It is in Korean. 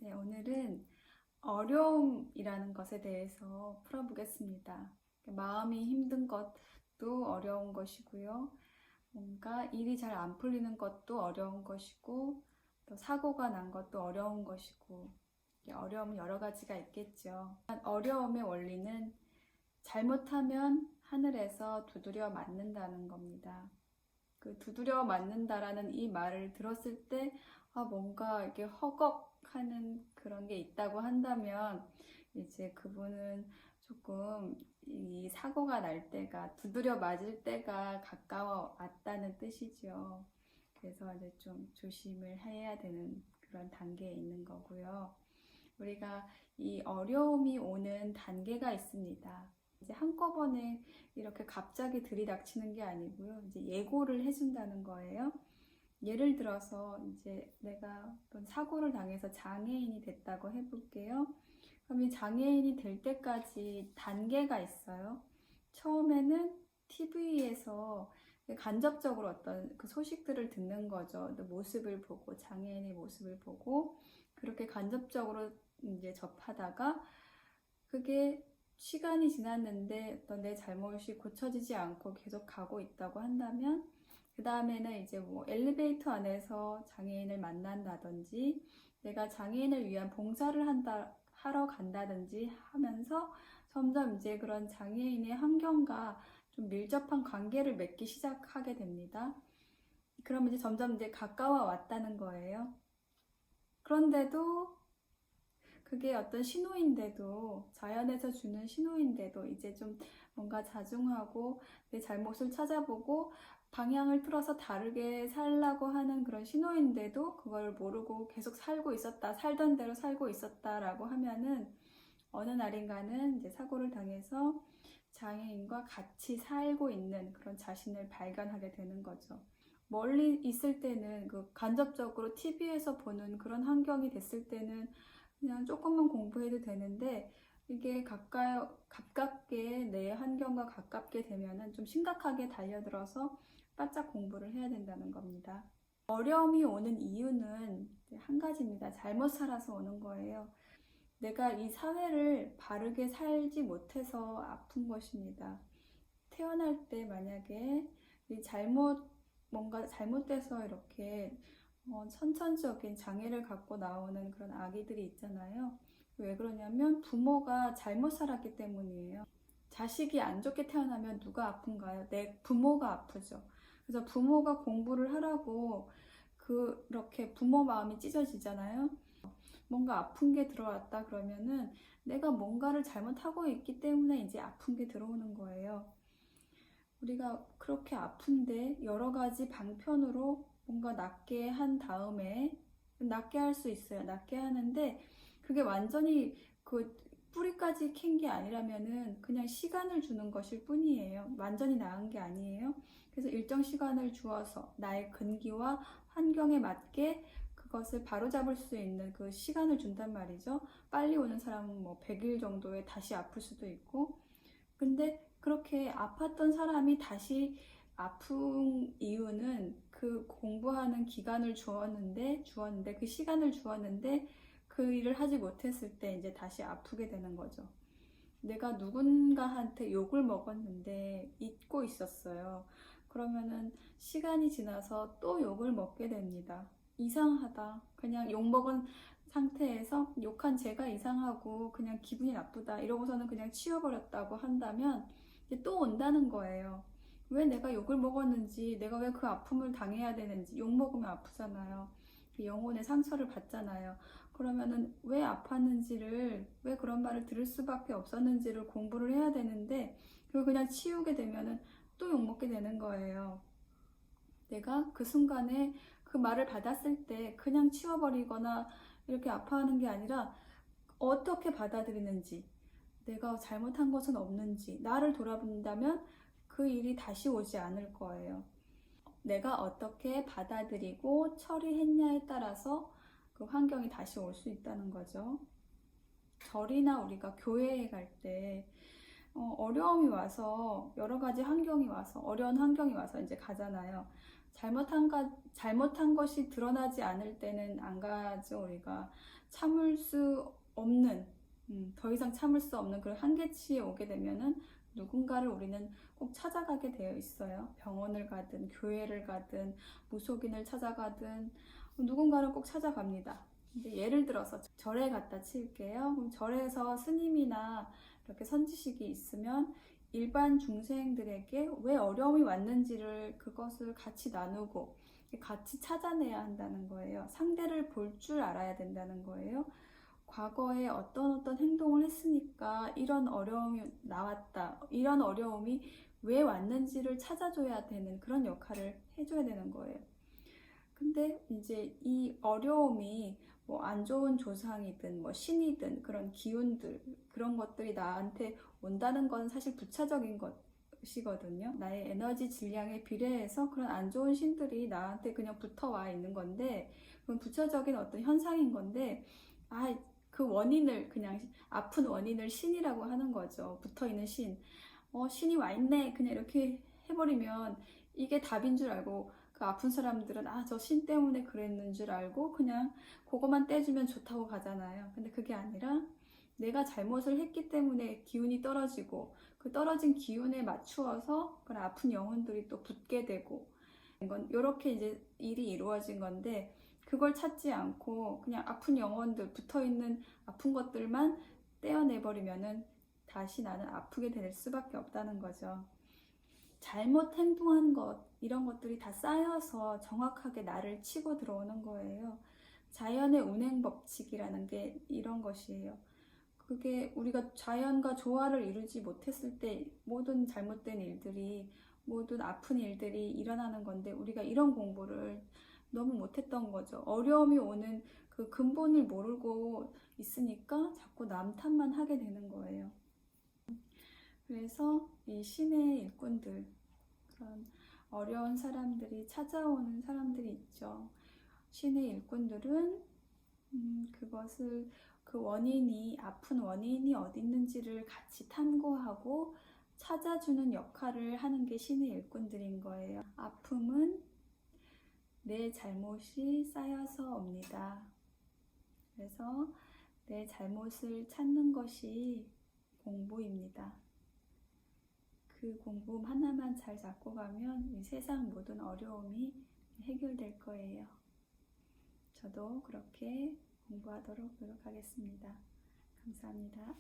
네, 오늘은 어려움이라는 것에 대해서 풀어보겠습니다. 마음이 힘든 것도 어려운 것이고요. 뭔가 일이 잘 안 풀리는 것도 어려운 것이고, 또 사고가 난 것도 어려운 것이고, 어려움은 여러 가지가 있겠죠. 어려움의 원리는 잘못하면 하늘에서 두드려 맞는다는 겁니다. 그 두드려 맞는다라는 이 말을 들었을 때, 뭔가 이렇게 허걱하는 그런 게 있다고 한다면, 이제 그분은 조금 이 사고가 날 때가, 두드려 맞을 때가 가까워 왔다는 뜻이죠. 그래서 이제 좀 조심을 해야 되는 그런 단계에 있는 거고요. 우리가 이 어려움이 오는 단계가 있습니다. 이제 한꺼번에 이렇게 갑자기 들이닥치는 게 아니고요. 이제 예고를 해준다는 거예요. 예를 들어서 이제 내가 어떤 사고를 당해서 장애인이 됐다고 해볼게요. 그럼 이 장애인이 될 때까지 단계가 있어요. 처음에는 TV에서 간접적으로 어떤 그 소식들을 듣는 거죠. 모습을 보고, 장애인의 모습을 보고, 그렇게 간접적으로 이제 접하다가 그게 시간이 지났는데 어떤 내 잘못이 고쳐지지 않고 계속 가고 있다고 한다면, 그 다음에는 이제 뭐 엘리베이터 안에서 장애인을 만난다든지, 내가 장애인을 위한 봉사를 하러 간다든지 하면서 점점 이제 그런 장애인의 환경과 좀 밀접한 관계를 맺기 시작하게 됩니다. 그러면 이제 점점 이제 가까워 왔다는 거예요. 그런데도 그게 어떤 신호인데도, 자연에서 주는 신호인데도 이제 좀 뭔가 자중하고 내 잘못을 찾아보고 방향을 틀어서 다르게 살라고 하는 그런 신호인데도 그걸 모르고 계속 살고 있었다, 살던 대로 살고 있었다라고 하면은 어느 날인가는 이제 사고를 당해서 장애인과 같이 살고 있는 그런 자신을 발견하게 되는 거죠. 멀리 있을 때는 그 간접적으로 TV에서 보는 그런 환경이 됐을 때는 그냥 조금만 공부해도 되는데, 이게 가깝게 내 환경과 가깝게 되면은 좀 심각하게 달려들어서 바짝 공부를 해야 된다는 겁니다. 어려움이 오는 이유는 한 가지입니다. 잘못 살아서 오는 거예요. 내가 이 사회를 바르게 살지 못해서 아픈 것입니다. 태어날 때 만약에 뭔가 잘못돼서 이렇게 선천적인 장애를 갖고 나오는 그런 아기들이 있잖아요. 왜 그러냐면 부모가 잘못 살았기 때문이에요. 자식이 안 좋게 태어나면 누가 아픈가요? 내 부모가 아프죠. 그래서 부모가 공부를 하라고 그렇게 부모 마음이 찢어지잖아요. 뭔가 아픈 게 들어왔다 그러면은 내가 뭔가를 잘못하고 있기 때문에 이제 아픈 게 들어오는 거예요. 우리가 그렇게 아픈데 여러 가지 방편으로 뭔가 낫게 한 다음에 낫게 할 수 있어요. 낫게 하는데 그게 완전히 그 뿌리까지 캔 게 아니라면은 그냥 시간을 주는 것일 뿐이에요. 완전히 나은 게 아니에요. 그래서 일정 시간을 주어서 나의 근기와 환경에 맞게 그것을 바로잡을 수 있는 그 시간을 준단 말이죠. 빨리 오는 사람은 뭐 100일 정도에 다시 아플 수도 있고, 근데 그렇게 아팠던 사람이 다시 아픈 이유는 그 공부하는 기간을 주었는데 그 시간을 주었는데 그 일을 하지 못했을 때 이제 다시 아프게 되는 거죠. 내가 누군가한테 욕을 먹었는데 잊고 있었어요. 그러면은 시간이 지나서 또 욕을 먹게 됩니다. 이상하다. 그냥 욕 먹은 상태에서 욕한 제가 이상하고 그냥 기분이 나쁘다 이러고서는 그냥 치워버렸다고 한다면 이제 또 온다는 거예요. 왜 내가 욕을 먹었는지, 내가 왜 그 아픔을 당해야 되는지. 욕 먹으면 아프잖아요. 영혼의 상처를 받잖아요. 그러면은 왜 아팠는지를, 왜 그런 말을 들을 수밖에 없었는지를 공부를 해야 되는데, 그걸 그냥 치우게 되면은 또 욕먹게 되는 거예요. 내가 그 순간에 그 말을 받았을 때 그냥 치워버리거나 이렇게 아파하는 게 아니라 어떻게 받아들이는지, 내가 잘못한 것은 없는지, 나를 돌아본다면 그 일이 다시 오지 않을 거예요. 내가 어떻게 받아들이고 처리했냐에 따라서 그 환경이 다시 올 수 있다는 거죠. 절이나 우리가 교회에 갈 때 어려움이 와서, 여러 가지 환경이 와서, 어려운 환경이 와서 이제 가잖아요. 잘못한 것이 드러나지 않을 때는 안 가죠. 우리가 참을 수 없는, 더 이상 참을 수 없는 그런 한계치에 오게 되면은 누군가를 우리는 꼭 찾아가게 되어 있어요. 병원을 가든, 교회를 가든, 무속인을 찾아가든, 누군가를 꼭 찾아갑니다. 근데 예를 들어서 절에 갖다 칠게요. 그럼 절에서 스님이나 이렇게 선지식이 있으면 일반 중생들에게 왜 어려움이 왔는지를 그것을 같이 나누고 같이 찾아내야 한다는 거예요. 상대를 볼 줄 알아야 된다는 거예요. 과거에 어떤 행동을 했으니까 이런 어려움이 나왔다. 이런 어려움이 왜 왔는지를 찾아줘야 되는 그런 역할을 해줘야 되는 거예요. 근데 이제 이 어려움이 뭐 안 좋은 조상이든 뭐 신이든 그런 기운들 그런 것들이 나한테 온다는 건 사실 부차적인 것이거든요. 나의 에너지 질량에 비례해서 그런 안 좋은 신들이 나한테 그냥 붙어와 있는 건데 그건 부차적인 어떤 현상인 건데 그 원인을 그냥 아픈 원인을 신이라고 하는 거죠. 붙어있는 신. 신이 와 있네. 그냥 이렇게 해버리면 이게 답인 줄 알고 그 아픈 사람들은 저 신 때문에 그랬는 줄 알고 그냥 그거만 떼주면 좋다고 가잖아요. 근데 그게 아니라 내가 잘못을 했기 때문에 기운이 떨어지고 그 떨어진 기운에 맞추어서 그런 아픈 영혼들이 또 붙게 되고 이렇게 이제 일이 이루어진 건데 그걸 찾지 않고 그냥 아픈 영혼들 붙어있는 아픈 것들만 떼어내버리면은 다시 나는 아프게 될 수밖에 없다는 거죠. 잘못 행동한 것 이런 것들이 다 쌓여서 정확하게 나를 치고 들어오는 거예요. 자연의 운행 법칙이라는 게 이런 것이에요. 그게 우리가 자연과 조화를 이루지 못했을 때 모든 잘못된 일들이 모든 아픈 일들이 일어나는 건데 우리가 이런 공부를 너무 못했던 거죠. 어려움이 오는 그 근본을 모르고 있으니까 자꾸 남 탓만 하게 되는 거예요. 그래서 이 신의 일꾼들 그런 어려운 사람들이 찾아오는 사람들이 있죠. 신의 일꾼들은 그것을 그 원인이 아픈 원인이 어디 있는지를 같이 탐구하고 찾아주는 역할을 하는 게 신의 일꾼들인 거예요. 아픔은 내 잘못이 쌓여서 옵니다. 그래서 내 잘못을 찾는 것이 공부입니다. 그 공부 하나만 잘 잡고 가면 이 세상 모든 어려움이 해결될 거예요. 저도 그렇게 공부하도록 노력하겠습니다. 감사합니다.